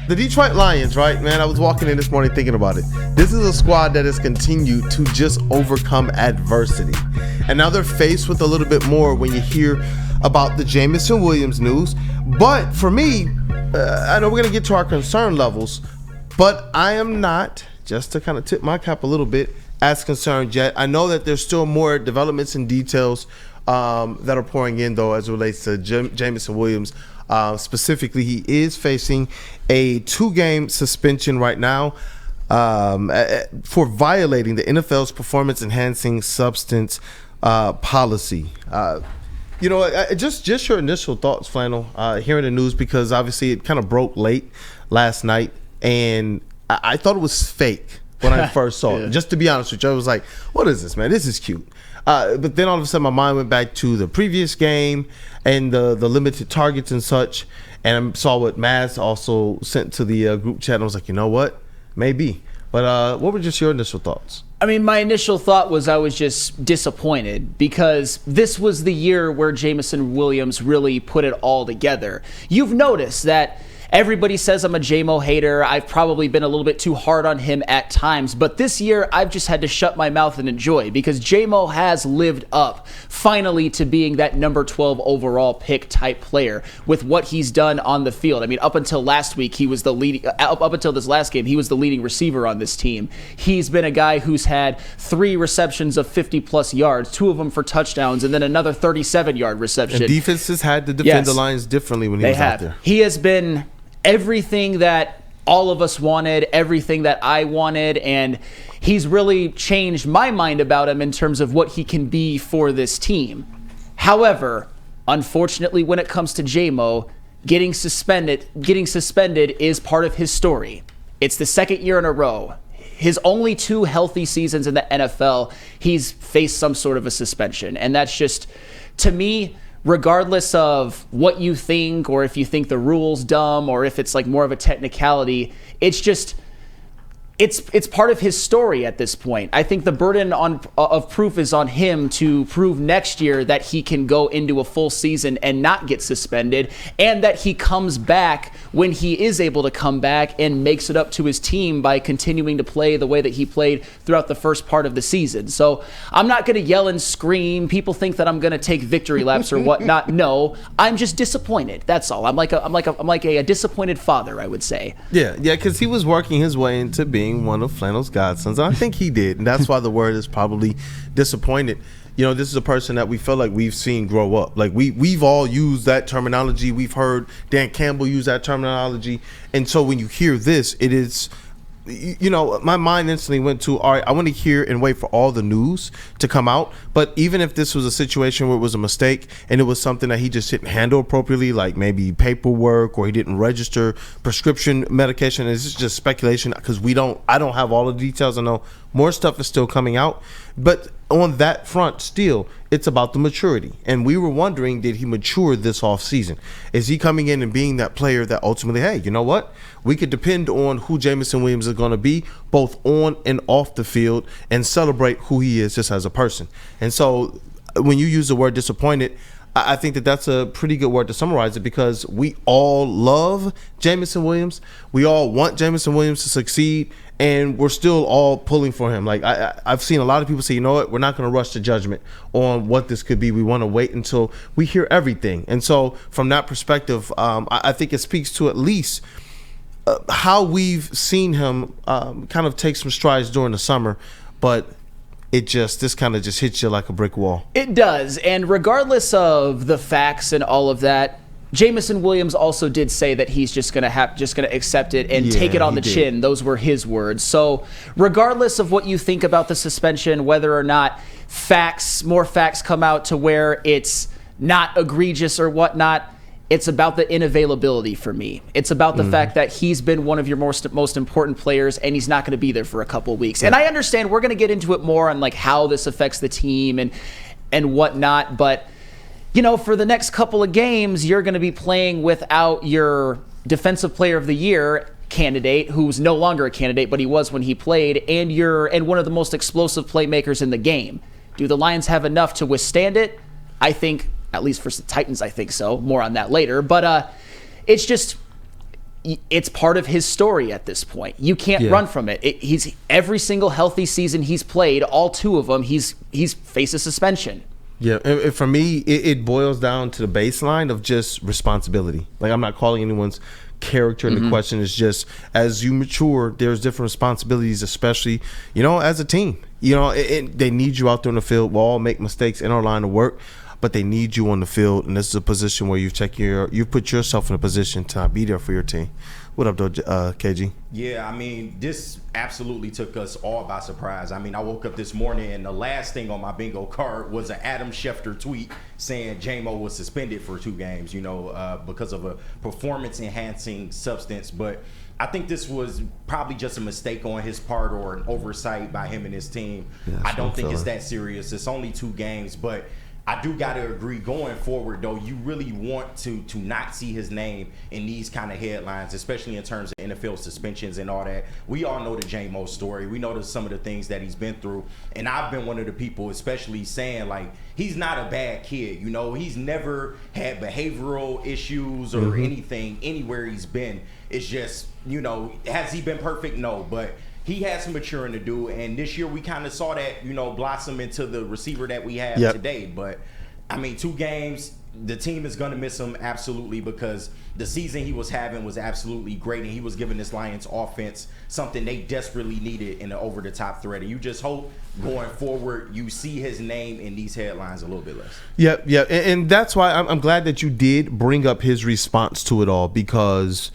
The Detroit Lions, right, man? I was walking in this morning thinking about it. This is a squad that has continued to just overcome adversity. And now they're faced with a little bit more when you hear about the Jameson Williams news. But for me, I know we're going to get to our concern levels, but I am not, just to kind of tip my cap a little bit, as concerned yet. I know that there's still more developments and details that are pouring in, though, as it relates to Jameson Williams. Specifically, he is facing a 2-game suspension right now for violating the NFL's performance-enhancing substance policy. Just your initial thoughts, Flannel, hearing the news, because obviously it kind of broke late last night, and I thought it was fake when I first saw it. Just to be honest with you, I was like, what is this, man? This is cute. But then all of a sudden my mind went back to the previous game and the limited targets and such, and I saw what Maz also sent to the group chat, and I was like, you know what? Maybe. But what were just your initial thoughts? I mean, my initial thought was I was just disappointed because this was the year where Jameson Williams really put it all together. You've noticed that everybody says I'm a J-Mo hater. I've probably been a little bit too hard on him at times, but this year I've just had to shut my mouth and enjoy because J-Mo has lived up finally to being that number 12 overall pick type player with what he's done on the field. I mean, up until last week, he was the leading, up until this last game, he was the leading receiver on this team. He's been a guy who's had 3 receptions of 50 plus yards, 2 of them for touchdowns, and then another 37-yard reception. And defenses had to defend the Lions differently when he was out there. He has been everything that all of us wanted, everything that I wanted, and he's really changed my mind about him in terms of what he can be for this team. However, unfortunately, when it comes to J-Mo, getting suspended is part of his story. It's the second year in a row. His only 2 healthy seasons in the NFL, he's faced some sort of a suspension, and that's just, to me, regardless of what you think or if you think the rule's dumb or if it's like more of a technicality, it's just it's part of his story at this point. I think the burden of proof is on him to prove next year that he can go into a full season and not get suspended, and that he comes back when he is able to come back and makes it up to his team by continuing to play the way that he played throughout the first part of the season. So I'm not going to yell and scream. People think that I'm going to take victory laps or whatnot. No, I'm just disappointed. That's all. I'm like a disappointed father, I would say. Yeah, because he was working his way into being one of Flannel's godsons. And I think he did, and that's why the word is probably disappointed. You know, this is a person that we feel like we've seen grow up. Like we've all used that terminology. We've heard Dan Campbell use that terminology. And so when you hear this, it is, you know, my mind instantly went to, all right, I want to hear and wait for all the news to come out. But even if this was a situation where it was a mistake and it was something that he just didn't handle appropriately, like maybe paperwork or he didn't register prescription medication, it's just speculation because I don't have all the details. I know more stuff is still coming out. But on that front, still, it's about the maturity. And we were wondering, did he mature this offseason? Is he coming in and being that player that ultimately, hey, you know what? We could depend on who Jameson Williams is going to be, both on and off the field, and celebrate who he is just as a person. And so when you use the word disappointed, I think that that's a pretty good word to summarize it, because we all love Jameson Williams. We all want Jameson Williams to succeed, and we're still all pulling for him. Like I've seen a lot of people say, you know what, we're not going to rush to judgment on what this could be. We want to wait until we hear everything. And so from that perspective, I think it speaks to at least how we've seen him kind of take some strides during the summer, but this kind of just hits you like a brick wall. It does, and regardless of the facts and all of that, Jameson Williams also did say that he's just gonna accept it and take it on the chin. Those were his words. So regardless of what you think about the suspension, whether or not more facts come out to where it's not egregious or whatnot, it's about the inavailability for me. It's about the fact that he's been one of your most important players, and he's not going to be there for a couple of weeks. And I understand we're going to get into it more on like how this affects the team and whatnot, but you know, for the next couple of games, you're going to be playing without your Defensive Player of the Year candidate, who's no longer a candidate, but he was when he played, and one of the most explosive playmakers in the game. Do the Lions have enough to withstand it? I think, at least for the Titans, I think so. More on that later. But it's just, it's part of his story at this point. You can't run from it. He's every single healthy season he's played, all 2 of them, he's faced a suspension. Yeah, and for me, it boils down to the baseline of just responsibility. Like, I'm not calling anyone's character into question. It's just, as you mature, there's different responsibilities, especially, as a team. They need you out there on the field. We'll all make mistakes in our line of work, but they need you on the field, and this is a position where you've put yourself in a position to be there for your team. What up, though, KG? Yeah, I mean, this absolutely took us all by surprise. I mean, I woke up this morning, and the last thing on my bingo card was an Adam Schefter tweet saying J-Mo was suspended for 2 games, because of a performance-enhancing substance. But I think this was probably just a mistake on his part or an oversight by him and his team. Yeah, I don't think it's that serious. It's only 2 games, but I do got to agree, going forward, though, you really want to not see his name in these kind of headlines, especially in terms of NFL suspensions and all that. We all know the J-Mo story. We know some of the things that he's been through. And I've been one of the people especially saying, like, he's not a bad kid. He's never had behavioral issues or anything anywhere he's been. It's just, has he been perfect? No, but he has some maturing to do, and this year we kind of saw that, blossom into the receiver that we have today. But, I mean, 2 games, the team is going to miss him absolutely, because the season he was having was absolutely great, and he was giving this Lions offense something they desperately needed in the over-the-top threat. And you just hope going forward you see his name in these headlines a little bit less. Yeah, and that's why I'm glad that you did bring up his response to it all, because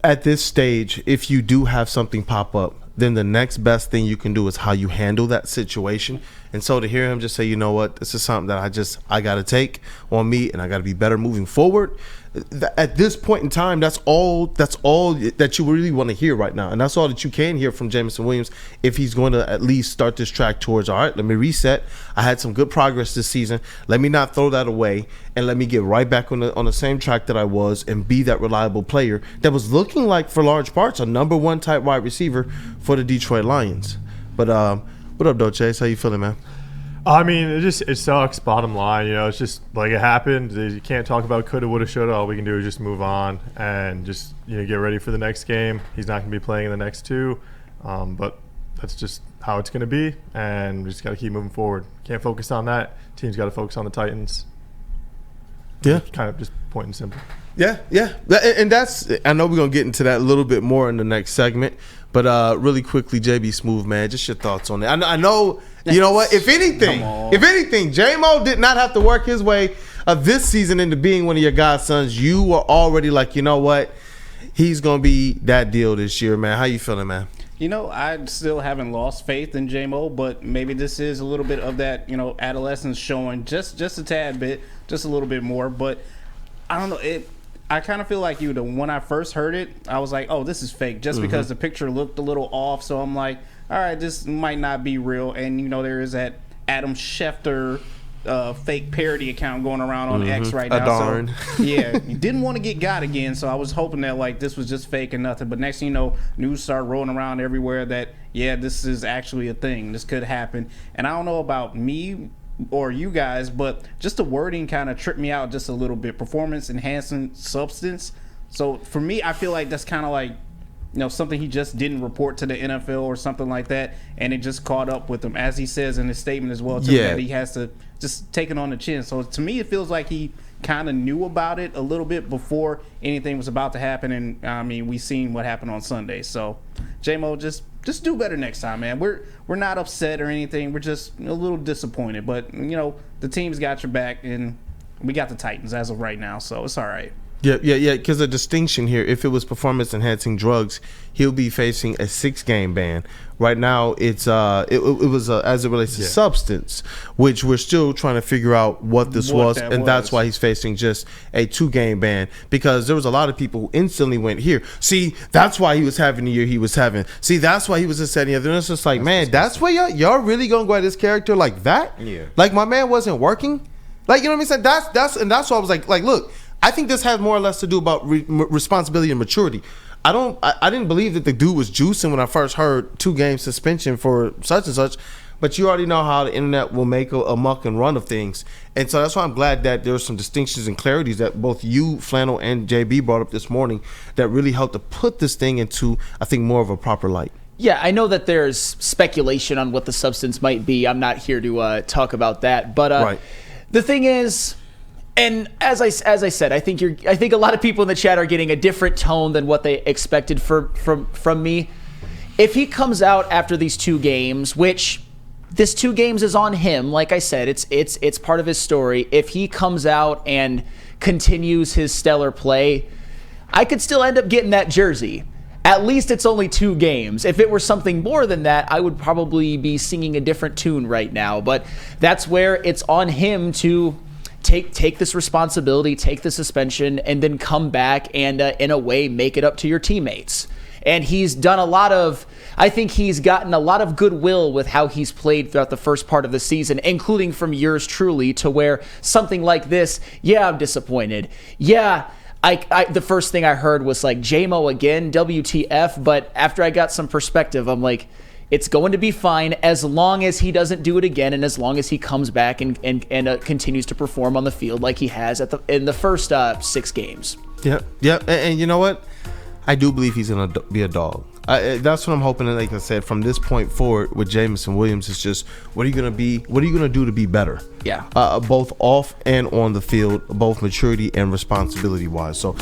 at this stage, if you do have something pop up, then the next best thing you can do is how you handle that situation. And so to hear him just say, you know what, this is something that I got to take on me, and I got to be better moving forward. At this point in time, that's all that you really want to hear right now. And that's all that you can hear from Jameson Williams, if he's going to at least start this track towards, all right, let me reset. I had some good progress this season. Let me not throw that away, and let me get right back on the same track that I was and be that reliable player that was looking like, for large parts, a number 1 type wide receiver for the Detroit Lions. But what up, though, Chase? How you feeling, man? I mean, it sucks, bottom line. It's just like it happened. You can't talk about coulda, woulda, shoulda. All we can do is just move on and just get ready for the next game. He's not going to be playing in the next 2, but that's just how it's going to be, and we just got to keep moving forward. Can't focus on that. Team's got to focus on the Titans. Yeah. Kind of just point and simple. Yeah. And that's, I know we're going to get into that a little bit more in the next segment, but really quickly, JB Smooth, man, just your thoughts on it. I know, you know what, if anything, J-Mo did not have to work his way of this season into being one of your godsons. You were already like, you know what, he's going to be that deal this year, man. How you feeling, man? I still haven't lost faith in J-Mo, but maybe this is a little bit of that, adolescence showing just a tad bit, just a little bit more. But I don't know, I kind of feel like when I first heard it, I was like, oh, this is fake, just because the picture looked a little off. So I'm like, all right, this might not be real. And, there is that Adam Schefter fake parody account going around on X right now. Darn. So, yeah, you didn't want to get got again. So I was hoping that, this was just fake and nothing. But next thing you know, news started rolling around everywhere that, yeah, this is actually a thing. This could happen. And I don't know about me or you guys, but just the wording kind of tripped me out just a little bit. Performance enhancing substance. So for me, I feel like that's kind of like, something he just didn't report to the NFL or something like that, and it just caught up with him, as he says in his statement as well, too, that he has to just take it on the chin. So to me, it feels like he kind of knew about it a little bit before anything was about to happen, and I mean, we seen what happened on Sunday. So J-Mo, just do better next time, man. We're not upset or anything. We're just a little disappointed, but the team's got your back, and we got the Titans as of right now, so it's all right. Yeah. Because a distinction here: if it was performance-enhancing drugs, he'll be facing a 6-game ban. Right now, it's it was as it relates to substance, which we're still trying to figure out what this was, and that's why he's facing just a 2-game ban. Because there was a lot of people who instantly went here. See, that's why he was having the year he was having. See, that's why he was just setting. And it's just like, man, that's why y'all really gonna go at this character like that? Yeah. Like my man wasn't working. Like, you know what I mean? That's why I was like, look. I think this has more or less to do about responsibility and maturity. I didn't believe that the dude was juicing when I first heard 2-game suspension for such and such. but you already know how the internet will make a muck and run of things. And so that's why I'm glad that there's some distinctions and clarities that both you, Flannel, and JB brought up this morning that really helped to put this thing into, I think, more of a proper light. Yeah, I know that there's speculation on what the substance might be. I'm not here to talk about that. But Right. The thing is, and as I said, I think a lot of people in the chat are getting a different tone than what they expected from me. If he comes out after these 2 games, which this 2 games is on him, like I said, it's part of his story. If he comes out and continues his stellar play, I could still end up getting that jersey. At least it's only 2 games. If it were something more than that, I would probably be singing a different tune right now. But that's where it's on him to take this responsibility, take the suspension, and then come back and, in a way, make it up to your teammates. And he's done I think he's gotten a lot of goodwill with how he's played throughout the first part of the season, including from yours truly, to where something like this, yeah, I'm disappointed. Yeah, the first thing I heard was like, JMO again, WTF. But after I got some perspective, I'm like, it's going to be fine as long as he doesn't do it again, and as long as he comes back and continues to perform on the field like he has in the first 6 games. Yep. And you know what? I do believe he's going to be a dog. That's what I'm hoping. And like I said, from this point forward with Jameson Williams, it's just, what are you going to be? What are you going to do to be better? Yeah. Both off and on the field, both maturity and responsibility wise. So